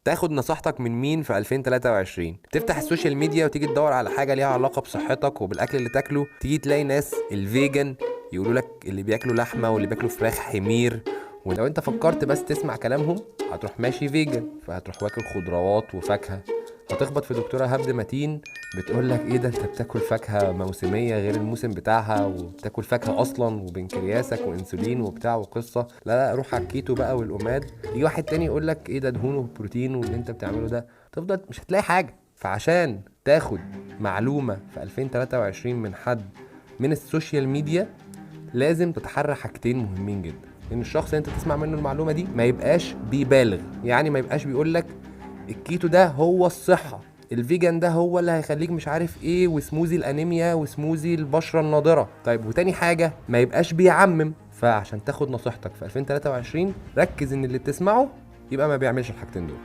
تاخد نصيحتك من مين في 2023؟ تفتح السوشيال ميديا وتيجي تدور على حاجه ليها علاقه بصحتك وبالاكل اللي تاكله، تيجي تلاقي ناس الفيجن يقولوا لك اللي بياكلوا لحمه واللي بياكلوا فراخ حمير. ولو انت فكرت بس تسمع كلامهم هتروح ماشي فيجن، فهتروح واكل خضروات وفاكهه. هتخبط في دكتوره هبد متين بتقول لك ايه ده، انت بتاكل فاكهه موسميه غير الموسم بتاعها، وبتاكل فاكهه اصلا وبنكرياسك وانسولين وبتاع وقصه. لا روح على الكيتو بقى والأماد. يجي واحد تاني يقول لك ايه ده، دهون وبروتين واللي انت بتعمله ده، تفضل مش هتلاقي حاجه. فعشان تاخد معلومه في 2023 من حد من السوشيال ميديا لازم تتحرى حاجتين مهمين جدا. ان الشخص اللي انت تسمع منه المعلومه دي ما يبقاش بيبالغ، يعني ما يبقاش بيقول لك الكيتو ده هو الصحه، الفيجن ده هو اللي هيخليك مش عارف ايه، وسموزي الانيميا وسموزي البشره الناضره. طيب وتاني حاجه ما يبقاش بيعمم. فعشان تاخد نصيحتك في 2023 ركز ان اللي بتسمعه يبقى ما بيعملش الحاجتين دول.